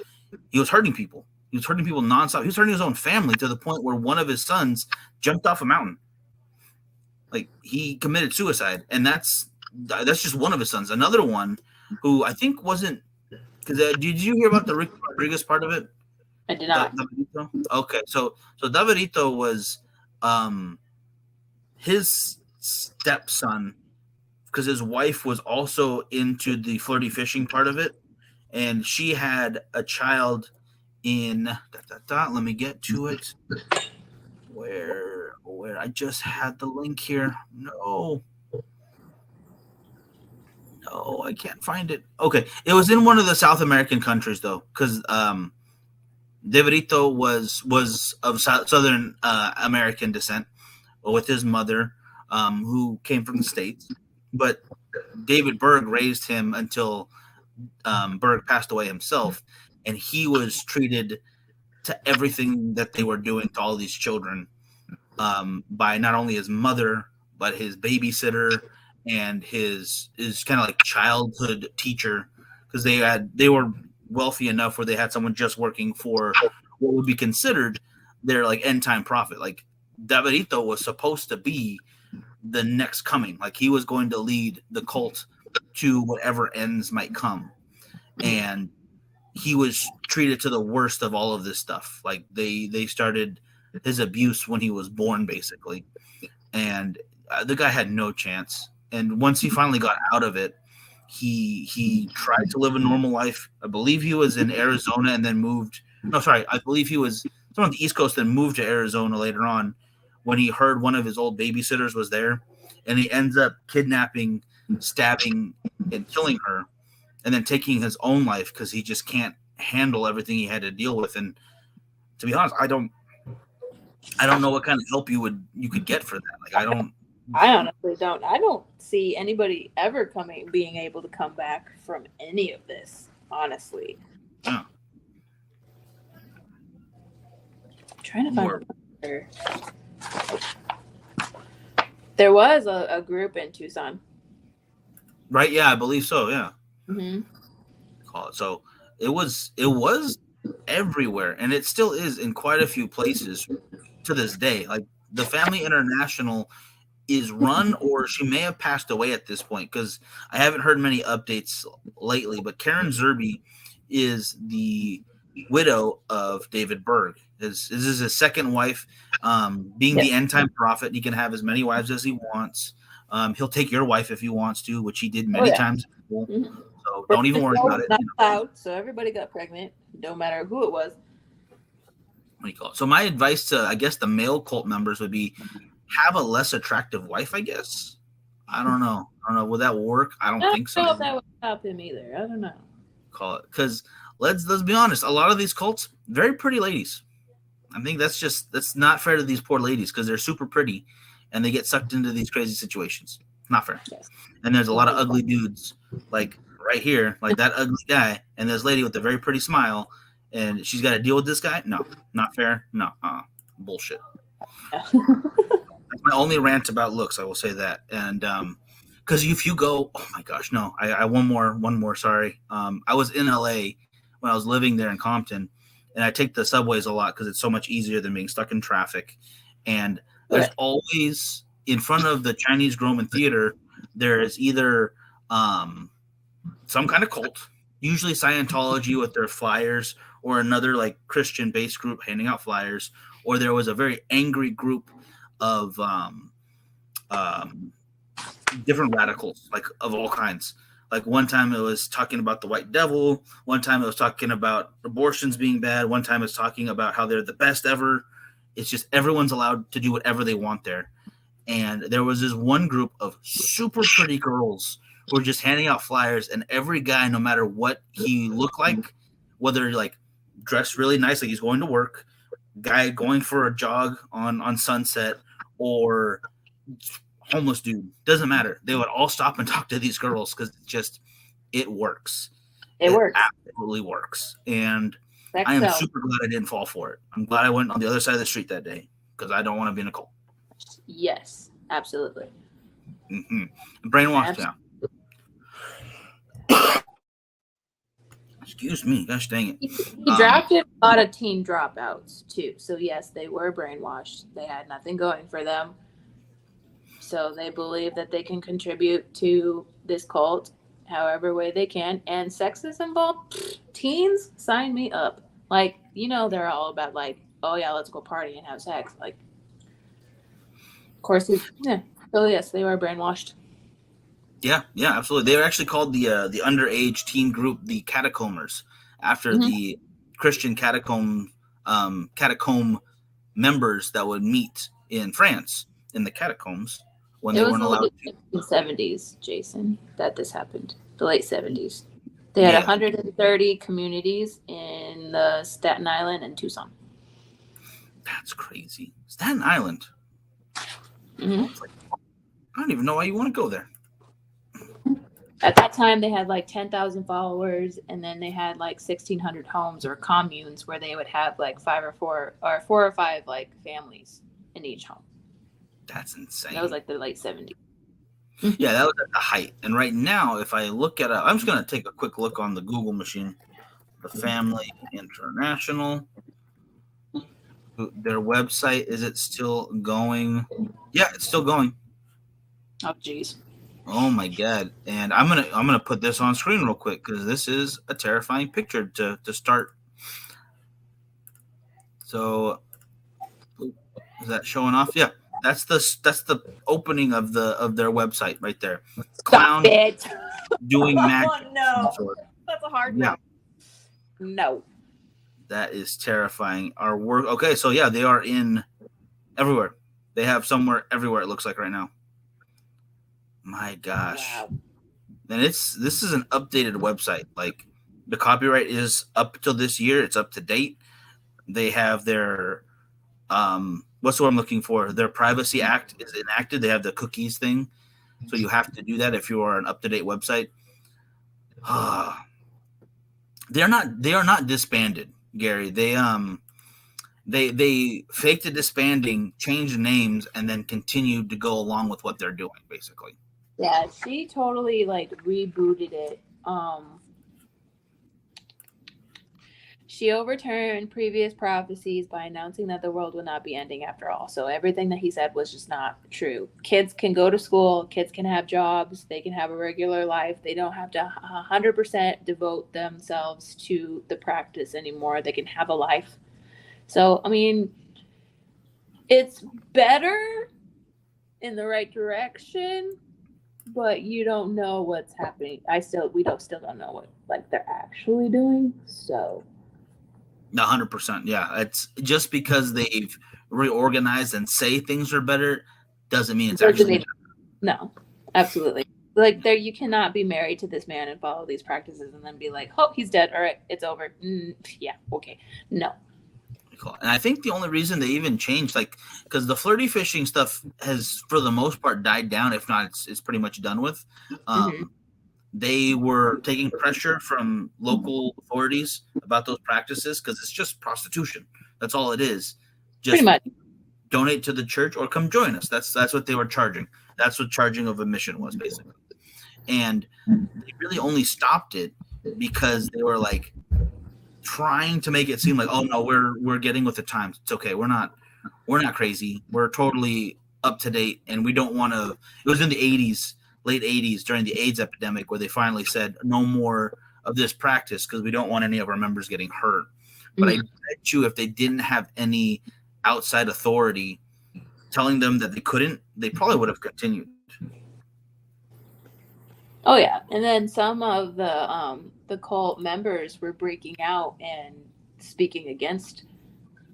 he was hurting people. He was hurting people nonstop. He was hurting his own family to the point where one of his sons jumped off a mountain. Like he committed suicide, and that's just one of his sons. Another one who I think wasn't because did you hear about the Rick Rodriguez part of it? I did not. Okay, so Davidito was his stepson because his wife was also into the flirty fishing part of it, and she had a child in let me get to it. Where I just had the link here. No, I can't find it. Okay, it was in one of the South American countries though, because Davidito was of Southern American descent with his mother, who came from the States. But David Berg raised him until Berg passed away himself, and he was treated to everything that they were doing to all these children by not only his mother, but his babysitter and his kind of like childhood teacher, because they were wealthy enough where they had someone just working for what would be considered their like end time prophet. Like Davidito was supposed to be the next coming. Like he was going to lead the cult to whatever ends might come. And he was treated to the worst of all of this stuff. Like they started his abuse when he was born, basically. And the guy had no chance. And once he finally got out of it, he tried to live a normal life. I believe he was in Arizona and then moved. No, sorry. I believe he was on the East Coast and moved to Arizona later on when he heard one of his old babysitters was there. And he ends up kidnapping, stabbing, and killing her, and then taking his own life because he just can't handle everything he had to deal with. And to be honest, I don't know what kind of help you could get for that. Like I honestly don't. I don't see anybody ever being able to come back from any of this, honestly. Yeah. I'm trying to find a picture. There was a group in Tucson. Right, yeah, I believe so, yeah. Mm-hmm. So it was everywhere, and it still is in quite a few places to this day. Like the Family International is run, or she may have passed away at this point because I haven't heard many updates lately. But Karen Zerbe is the widow of David Berg. This is his second wife. Being the end time prophet, he can have as many wives as he wants. He'll take your wife if he wants to, which he did many times. Mm-hmm. So don't even worry about it. Not allowed, so everybody got pregnant, no matter who it was. What do you call it? So my advice to, I guess, the male cult members would be have a less attractive wife, I guess. I don't know. Will that work? I don't think so. I don't know if that would stop him either. I don't know. Call it. Because let's be honest, a lot of these cults, very pretty ladies. I think that's not fair to these poor ladies because they're super pretty. and they get sucked into these crazy situations. Not fair. Yes. And there's a lot of ugly dudes, like right here, like that ugly guy, and this lady with a very pretty smile, and she's got to deal with this guy. No, not fair. No, bullshit. That's my only rant about looks. I will say that, and because if you go, oh my gosh, no, I one more. Sorry, I was in LA when I was living there in Compton, and I take the subways a lot because it's so much easier than being stuck in traffic. And there's always in front of the Chinese Roman Theater, there is either some kind of cult, usually Scientology with their flyers, or another like Christian-based group handing out flyers, or there was a very angry group of different radicals, like of all kinds. Like one time it was talking about the white devil. One time it was talking about abortions being bad. One time it's talking about how they're the best ever. It's just everyone's allowed to do whatever they want there. And there was this one group of super pretty girls who were just handing out flyers, and every guy, no matter what he looked like, whether like dressed really nice, like he's going to work, guy going for a jog on Sunset, or homeless dude, doesn't matter. They would all stop and talk to these girls because it works. It works. Absolutely works. And I am super glad I didn't fall for it. I'm glad I went on the other side of the street that day because I don't want to be in a cult. Yes, absolutely. Mm-hmm. Brainwashed now. Excuse me. Gosh dang it. He drafted a lot of teen dropouts too. So yes, they were brainwashed. They had nothing going for them. So they believe that they can contribute to this cult however way they can. And sex is involved. Teens, sign me up. Like, they're all about like, oh yeah, let's go party and have sex. Like, of course, yeah. So yes, they were brainwashed. Yeah, absolutely. They were actually called the underage teen group, the Catacombers, after the Christian catacomb members that would meet in France in the catacombs when they weren't allowed to. In the 70s, Jason, that this happened. The late 70s. They had 130 communities in the Staten Island and Tucson. That's crazy. Staten Island. Mm-hmm. I don't even know why you want to go there. At that time, they had like 10,000 followers, and then they had like 1,600 homes or communes where they would have like four or five like families in each home. That's insane. That was like the late 70s. Yeah, that was at the height. And right now, if I look at I'm just going to take a quick look on the Google machine. The Family International. Their website, is it still going? Yeah, it's still going. Oh, geez. Oh my God! And I'm gonna put this on screen real quick because this is a terrifying picture to start. So, is that showing off? Yeah, that's the opening of their website right there. Clown doing magic. Oh no, that's a hard no. No. That is terrifying. Our work. Okay, so yeah, they are in everywhere. They have somewhere everywhere. It looks like right now. My gosh. Wow. And this is an updated website. Like the copyright is up till this year. It's up to date. They have their what's the word I'm looking for? Their Privacy Act is enacted. They have the cookies thing. So you have to do that if you are an up-to-date website. They are not disbanded, Gary. They faked the disbanding, changed the names, and then continued to go along with what they're doing, basically. Yeah, she totally like rebooted it. She overturned previous prophecies by announcing that the world would not be ending after all. So everything that he said was just not true. Kids can go to school. Kids can have jobs. They can have a regular life. They don't have to 100% devote themselves to the practice anymore. They can have a life. So, I mean, it's better in the right direction, but you don't know what's happening. We still don't know what like they're actually doing. So 100%. Yeah. It's just because they've reorganized and say things are better doesn't mean it's actually better. No, absolutely. Like there, you cannot be married to this man and follow these practices and then be like, oh, he's dead. All right, it's over. Yeah. Okay. No. And I think the only reason they even changed, like, because the flirty fishing stuff has, for the most part, died down. If not, it's pretty much done with. They were taking pressure from local authorities about those practices because it's just prostitution. That's all it is. Just Pretty much. donate to the church or come join us. That's what they were charging. That's what charging of admission was, basically. And they really only stopped it because they were like trying to make it seem like, oh no, we're getting with the times. It's okay. We're not crazy. We're totally up to date, and we don't want to. It was in the 80s, late 80s, during the AIDS epidemic, where they finally said no more of this practice because we don't want any of our members getting hurt. But I bet you if they didn't have any outside authority telling them that they couldn't, they probably would have continued. Oh yeah, and then some of the cult members were breaking out and speaking against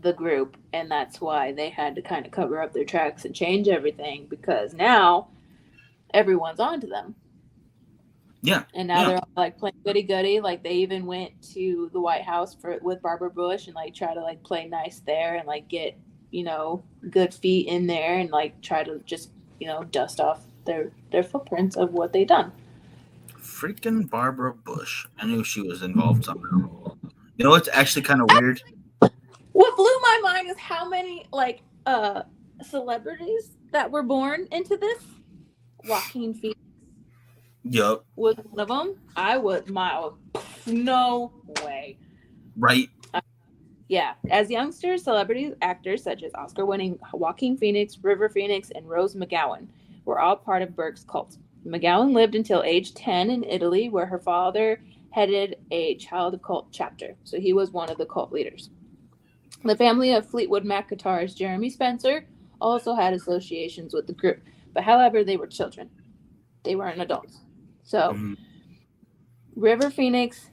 the group, and that's why they had to kind of cover up their tracks and change everything, because now everyone's onto them. Yeah. And now they're all like playing goody-goody. Like they even went to the White House with Barbara Bush and like try to like play nice there and like get, good feet in there and like try to just, dust off their footprints of what they done. Freaking Barbara Bush. I knew she was involved somehow. You know what's actually kind of weird? What blew my mind is how many like celebrities that were born into this. Joaquin Phoenix. Yup. Was one of them. No way. Right. Yeah. As youngsters, celebrity actors such as Oscar-winning Joaquin Phoenix, River Phoenix, and Rose McGowan were all part of Burke's cult. McGowan lived until age 10 in Italy, where her father headed a child cult chapter. So he was one of the cult leaders. The family of Fleetwood Mac guitarist Jeremy Spencer also had associations with the group. But however, they were children. They weren't adults. So River Phoenix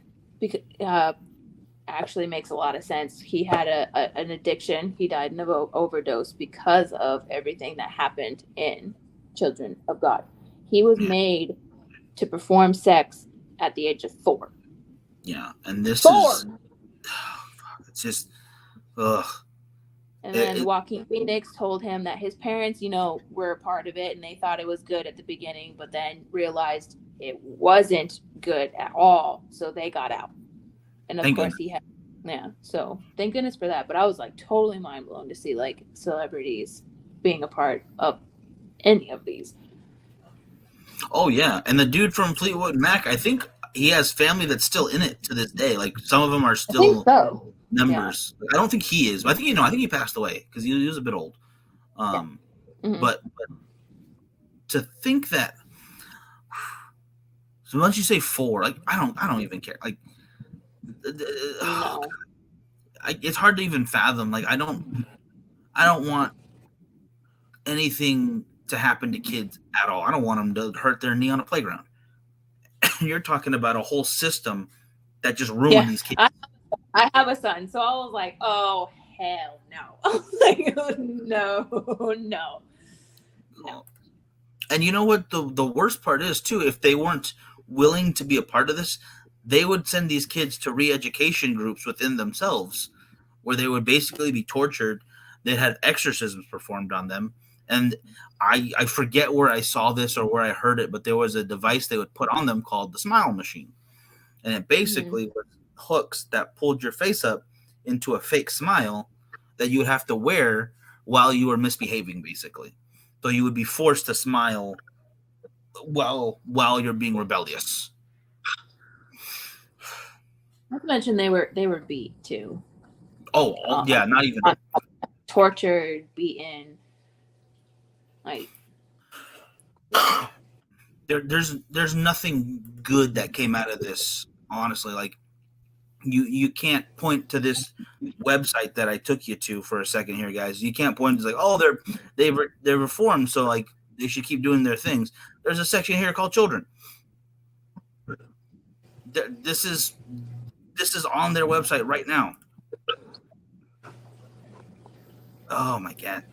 actually makes a lot of sense. He had an addiction. He died in an overdose because of everything that happened in Children of God. He was made to perform sex at the age of 4. Yeah, and this 4. is it's just ugh. And then Joaquin Phoenix told him that his parents, were a part of it and they thought it was good at the beginning, but then realized it wasn't good at all. So they got out. And of course he had, so thank goodness for that. But I was like totally mind blown to see like celebrities being a part of any of these. Oh yeah. And the dude from Fleetwood Mac, I think he has family that's still in it to this day. Like some of them are still members. Yeah. I don't think he is. I think I think he passed away because he was a bit old. But to think that, so once you say 4, like I don't even care. Like, it's hard to even fathom. Like I don't want anything to happen to kids at all. I don't want them to hurt their knee on a playground. You're talking about a whole system that just ruined these kids. I have a son, so I was like, oh, hell no. I was like, no. And you know what the worst part is, too? If they weren't willing to be a part of this, they would send these kids to re-education groups within themselves where they would basically be tortured. They had exorcisms performed on them. And I forget where I saw this or where I heard it, but there was a device they would put on them called the smile machine. And it basically was hooks that pulled your face up into a fake smile that you would have to wear while you were misbehaving, basically. So you would be forced to smile while you're being rebellious. Not to mention they were beat too. Oh yeah, not even tortured, beaten. Like there's nothing good that came out of this, honestly. Like you can't point to this website that I took you to for a second here, guys. You can't point to like, oh, they're reformed, so like they should keep doing their things. There's a section here called children. This is on their website right now. Oh my God.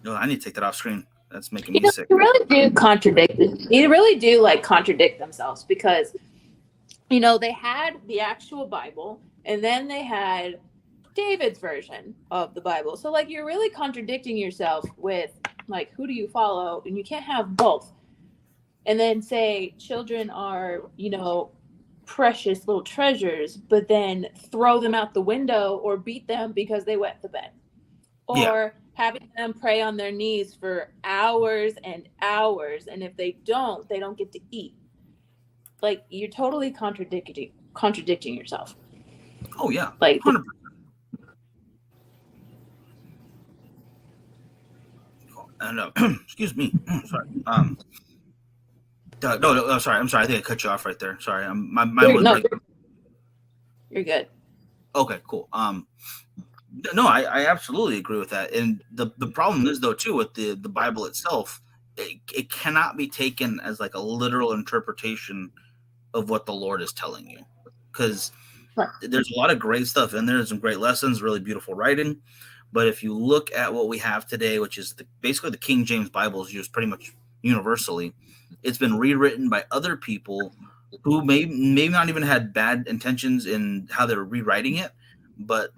No, I need to take that off screen. That's making me sick. You really do contradict themselves because, they had the actual Bible and then they had David's version of the Bible. So like you're really contradicting yourself with like who do you follow, and you can't have both. And then say children are, precious little treasures, but then throw them out the window or beat them because they wet the bed. Or having them pray on their knees for hours and hours, and if they don't get to eat. Like you're totally contradicting yourself. Oh yeah, like 100%. And excuse me, sorry. No, sorry. I'm sorry. I think I cut you off right there. Sorry. My was you're good. Okay, cool. No, I absolutely agree with that. And the problem is though too with the Bible itself, it cannot be taken as like a literal interpretation of what the Lord is telling you, because there's a lot of great stuff in there. Some great lessons, really beautiful writing. But if you look at what we have today, which is basically the King James Bible is used pretty much universally, it's been rewritten by other people who may not even had bad intentions in how they're rewriting it, but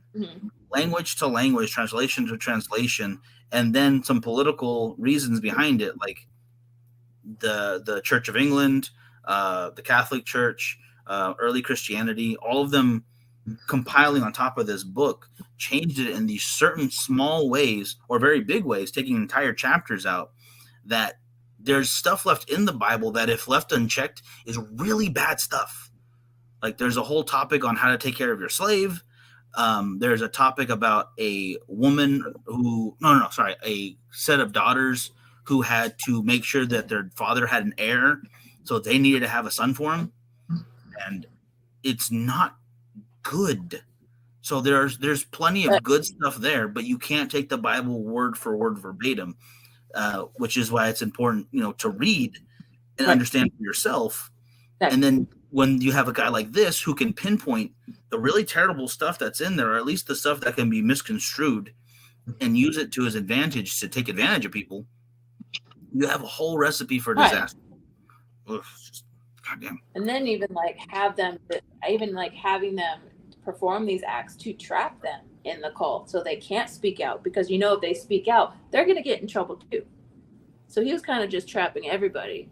language to language, translation to translation, and then some political reasons behind it, like the Church of England, the Catholic Church, early Christianity, all of them compiling on top of this book changed it in these certain small ways or very big ways, taking entire chapters out, that there's stuff left in the Bible that if left unchecked is really bad stuff. Like there's a whole topic on how to take care of your slave. There's a topic about a woman a set of daughters who had to make sure that their father had an heir, so they needed to have a son for him, and it's not good. So there's plenty of good stuff there, but you can't take the Bible word for word verbatim, which is why it's important, to read and understand for yourself. And then when you have a guy like this who can pinpoint the really terrible stuff that's in there, or at least the stuff that can be misconstrued, and use it to his advantage to take advantage of people, you have a whole recipe for disaster. Ugh, just goddamn. And then even having them perform these acts to trap them in the cult so they can't speak out, because if they speak out, they're going to get in trouble too. So he was kind of just trapping everybody.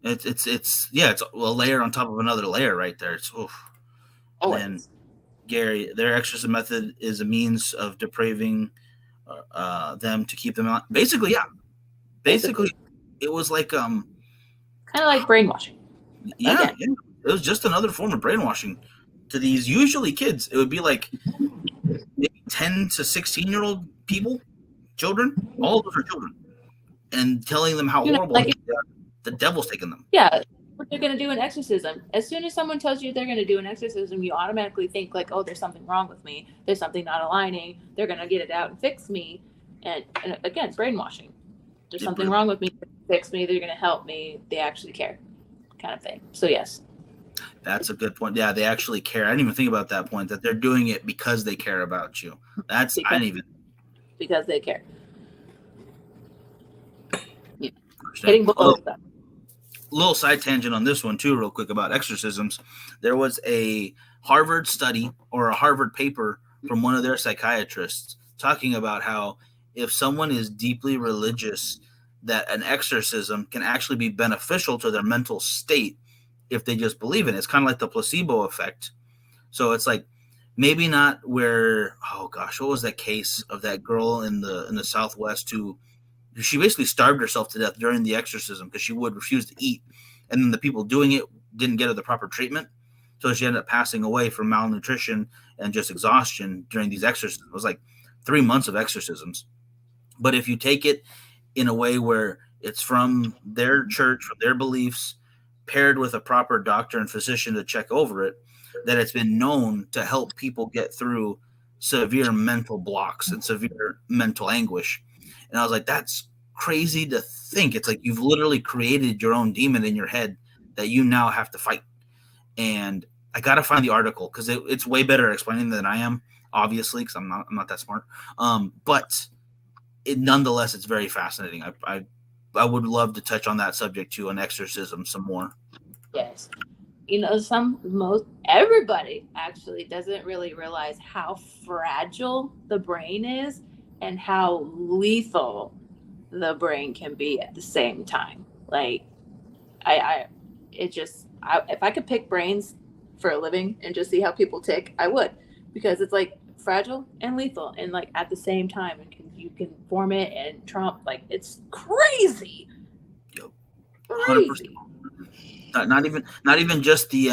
It's a layer on top of another layer right there. It's oof. And Gary, their exorcism method is a means of depraving them to keep them out. Basically, it was like kind of like brainwashing. Yeah, it was just another form of brainwashing to these usually kids. It would be like maybe 10 to 16-year-old children, all of those are children, and telling them how horrible the devil's taking them. Yeah, they're going to do an exorcism. As soon as someone tells you they're going to do an exorcism, you automatically think like, oh, there's something wrong with me. There's something not aligning. They're going to get it out and fix me. And again, brainwashing. There's something wrong with me. Fix me. They're going to help me. They actually care, kind of thing. So yes. That's a good point. Yeah, they actually care. I didn't even think about that point, that they're doing it because they care about you. I didn't even. Because they care. Yeah. Hitting both stuff. Little side tangent on this one too, real quick, about exorcisms. There was a Harvard study or a Harvard paper from one of their psychiatrists talking about how if someone is deeply religious, that an exorcism can actually be beneficial to their mental state if they just believe in it. It's kind of like the placebo effect. So it's like maybe not where, oh gosh, what was that case of that girl in the Southwest who she basically starved herself to death during the exorcism because she would refuse to eat. And then the people doing it didn't get her the proper treatment. So she ended up passing away from malnutrition and just exhaustion during these exorcisms. It was like 3 months of exorcisms. But if you take it in a way where it's from their church, from their beliefs, paired with a proper doctor and physician to check over it, that it's been known to help people get through severe mental blocks and severe mental anguish. And I was like, that's crazy to think. It's like you've literally created your own demon in your head that you now have to fight. And I got to find the article because it's way better explaining than I am, obviously, because I'm not that smart. But nonetheless, it's very fascinating. I would love to touch on that subject too, on exorcism some more. Yes. most everybody actually doesn't really realize how fragile the brain is and how lethal the brain can be at the same time. Like, if I could pick brains for a living and just see how people tick, I would, because it's like fragile and lethal and like at the same time, and you can form it and trump, like, it's crazy. Yep. Crazy. 100%. Not even just the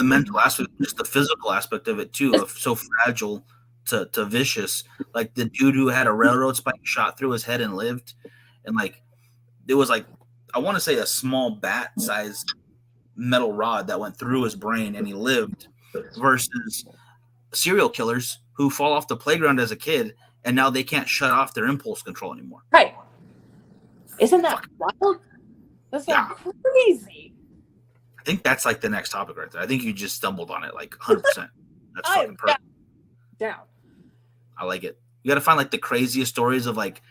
mental aspect, just the physical aspect of it too. Of so fragile to vicious. Like the dude who had a railroad spike shot through his head and lived, and like it was like, I want to say a small bat sized metal rod that went through his brain and he lived, versus serial killers who fall off the playground as a kid and now they can't shut off their impulse control anymore. Right. Isn't that wild? That's like crazy. I think that's like the next topic right there. I think you just stumbled on it like 100%. That's fucking perfect. Down. I like it. You got to find like the craziest stories of like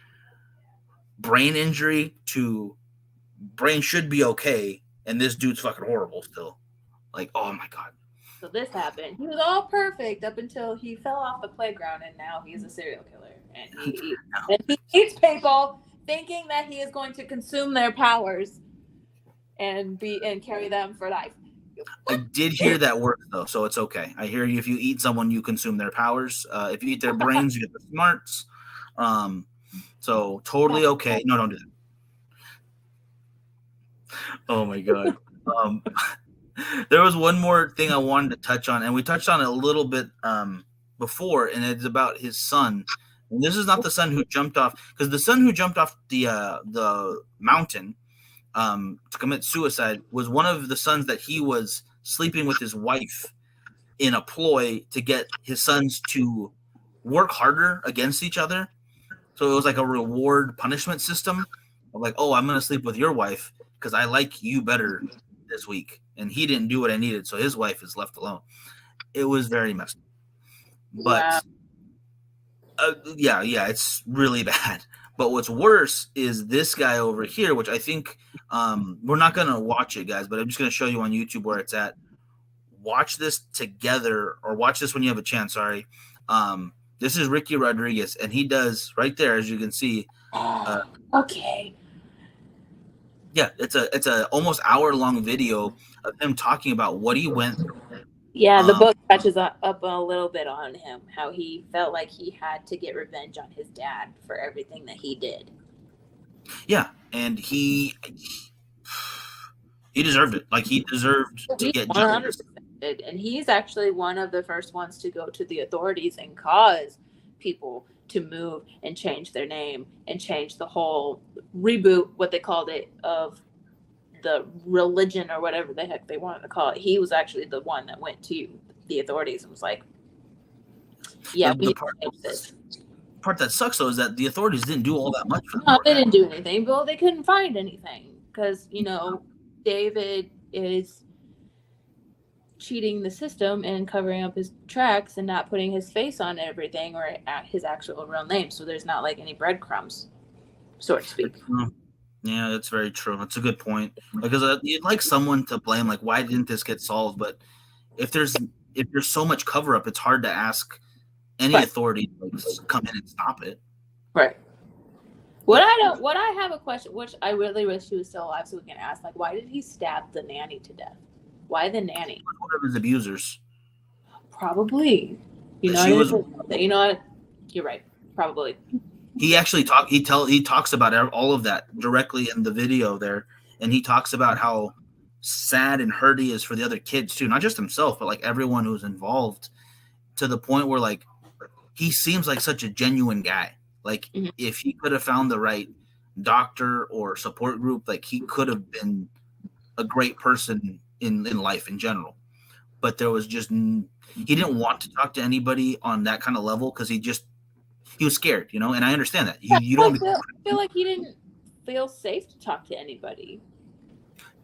brain injury to brain should be okay, and this dude's fucking horrible still. Like, oh my God. So this happened. He was all perfect up until he fell off the playground, and now he's a serial killer. And he eats people thinking that he is going to consume their powers and carry them for life. I did hear that word though, so it's okay. I hear you. If you eat someone, you consume their powers. If you eat their brains, you get the smarts. So totally okay. No, don't do that. Oh my God. There was one more thing I wanted to touch on, and we touched on it a little bit before, and it's about his son. And this is not the son who jumped off, because the son who jumped off the mountain to commit suicide was one of the sons that he was sleeping with his wife in a ploy to get his sons to work harder against each other. So it was like a reward punishment system of like, oh, I'm going to sleep with your wife because I like you better this week. And he didn't do what I needed, so his wife is left alone. It was very messed up. But yeah, it's really bad. But what's worse is this guy over here, which I think we're not going to watch it, guys, but I'm just going to show you on YouTube where it's at. Watch this together, or watch this when you have a chance, sorry. This is Ricky Rodriguez, and he does right there, as you can see. Okay. Yeah, it's a almost hour-long video of him talking about what he went through. Yeah, the book touches up a little bit on him, how he felt like he had to get revenge on his dad for everything that he did. Yeah, and he deserved it. Like, he deserved to get justice. And he's actually one of the first ones to go to the authorities and cause people to move and change their name and change the whole reboot, what they called it, of the religion or whatever the heck they wanted to call it. He was actually the one that went to the authorities and was like, yeah, we need to change this. Part that sucks though is that the authorities didn't do all that much for them. No, they didn't do anything. Well, they couldn't find anything because, David is cheating the system and covering up his tracks and not putting his face on everything or his actual real name. So there's not like any breadcrumbs, so to speak. Yeah, that's very true. That's a good point. Because you'd like someone to blame, like, why didn't this get solved? But if there's so much cover up, it's hard to ask any authority to come in and stop it. Right. What I have a question, which I really wish he was still alive so we can ask, like, why did he stab the nanny to death? Why the nanny? One of his abusers. Probably. You know what? You're right. Probably. He actually he talks about all of that directly in the video there, and he talks about how sad and hurt he is for the other kids too, not just himself, but like everyone who's involved, to the point where like he seems like such a genuine guy. Like if he could have found the right doctor or support group, like he could have been a great person in life in general. But there was just, he didn't want to talk to anybody on that kind of level because he was scared, and I understand that. You don't feel like he didn't feel safe to talk to anybody.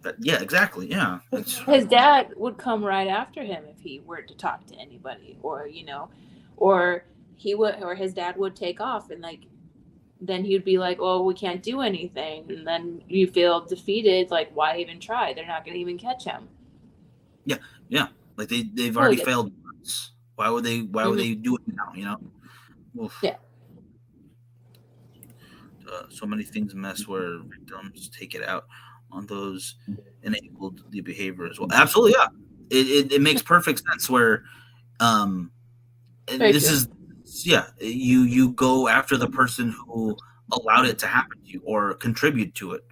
But yeah, exactly. Yeah. His dad would come right after him if he were to talk to anybody, or his dad would take off, and like then he'd be like, "Oh, we can't do anything," and then you feel defeated. Like, why even try? They're not going to even catch him. Yeah. Like they've Totally already get failed once. Why would they do it now, you know? Oof. Yeah. So many things mess where victims take it out on those enabled the behavior as well. Absolutely, yeah. It makes perfect sense where Very this true. is you go after the person who allowed it to happen to you or contribute to it.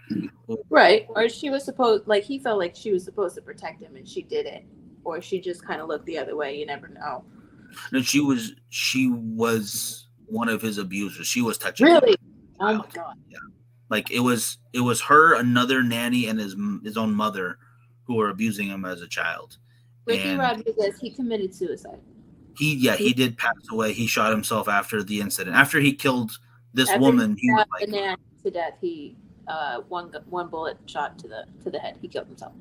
Right. Or she was supposed, like, he felt like she was supposed to protect him and she didn't. Or she just kind of looked the other way. You never know. And she was one of his abusers. She was touching Really? him. Oh my God. Yeah. Like it was her, another nanny, and his own mother who were abusing him as a child. Ricky And Rodriguez, he committed suicide. he did pass away. He shot himself after the incident. After he killed this After woman, he he was stabbed like, the nanny to death, he one bullet shot to the head. He killed himself.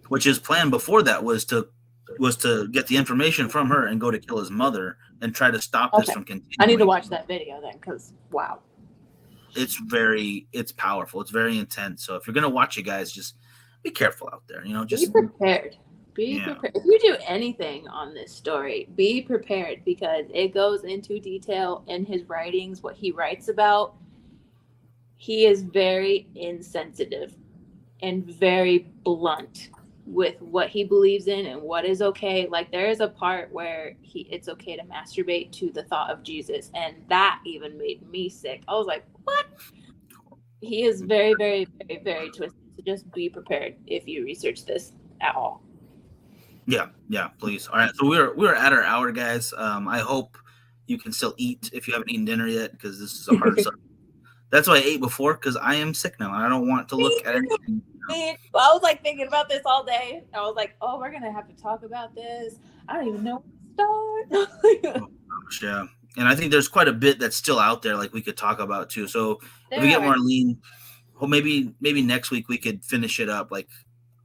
which his plan before that was to get the information from her and go to kill his mother and try to stop this from continuing. I need to watch that video then, because wow. It's powerful. It's very intense. So if you're gonna watch it, guys, just be careful out there. You know, just be prepared. Be prepared. If you do anything on this story, be prepared, because it goes into detail in his writings, what he writes about. He is very insensitive and very blunt with what he believes in and what is okay. Like there is a part where it's okay to masturbate to the thought of Jesus, and that even made me sick. I was like, what? He is very, very, very, very twisted. So just be prepared if you research this at all. Yeah, please. All right, so we're at our hour, guys. I hope you can still eat if you haven't eaten dinner yet, because this is a hard subject. That's why I ate before, because I am sick now and I don't want to look at anything. I was like thinking about this all day. I was like, oh, we're gonna have to talk about this. I don't even know where to start. Oh, gosh, yeah. And I think there's quite a bit that's still out there, like we could talk about too. So if we get more lean, well, maybe next week we could finish it up. Like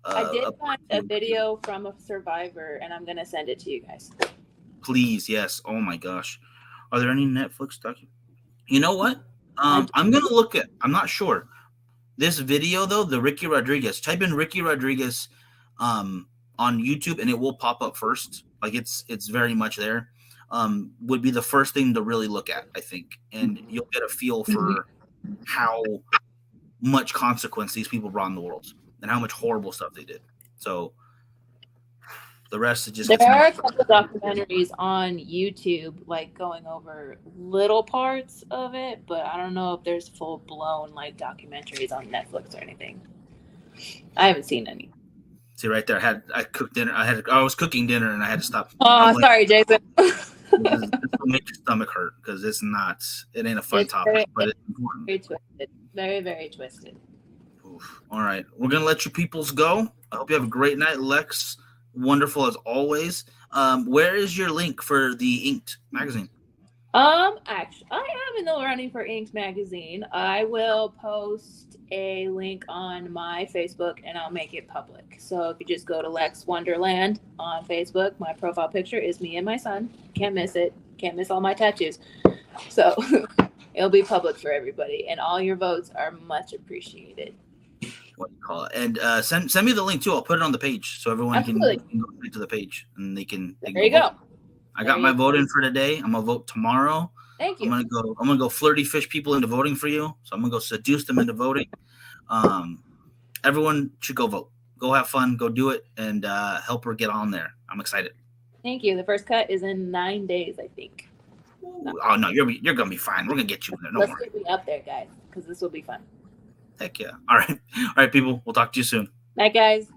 I did find a video from a survivor, and I'm gonna send it to you guys. Please, yes. Oh my gosh, are there any Netflix documentaries? You know what? I'm gonna look at. I'm not sure. This video though, the Ricky Rodriguez. Type in Ricky Rodriguez on YouTube, and it will pop up first. Like it's very much there. Would be the first thing to really look at, I think, and you'll get a feel for how much consequence these people brought in the world and how much horrible stuff they did. So the rest is just. There are a couple documentaries on YouTube, like going over little parts of it, but I don't know if there's full blown like documentaries on Netflix or anything. I haven't seen any. See right there, I cooked dinner. I was cooking dinner and I had to stop. Oh, sorry, Jason. This will make your stomach hurt because it ain't a fun topic, but it's important. Very twisted. Very, very twisted. Oof. All right. We're going to let you peoples go. I hope you have a great night, Lex. Wonderful as always. Where is your link for the Inked magazine? Actually, I am in the running for Inked magazine. I will post a link on my Facebook and I'll make it public. So if you just go to Lex Wonderland on Facebook, my profile picture is me and my son. Can't miss it. Can't miss all my tattoos. So it'll be public for everybody, and all your votes are much appreciated. What do you call it? And send me the link too. I'll put it on the page so everyone can go straight to the page and they can. There you go. I got my vote in for today. I'm gonna vote tomorrow. Thank you. I'm gonna go flirty fish people into voting for you. So I'm gonna go seduce them into voting. Everyone should go vote. Go have fun. Go do it, and help her get on there. I'm excited. Thank you. The first cut is in 9 days, I think. Oh no, you're gonna be fine. We're gonna get you in there. Let's get me up there, guys, because this will be fun. Heck yeah! All right, people. We'll talk to you soon. Bye, guys.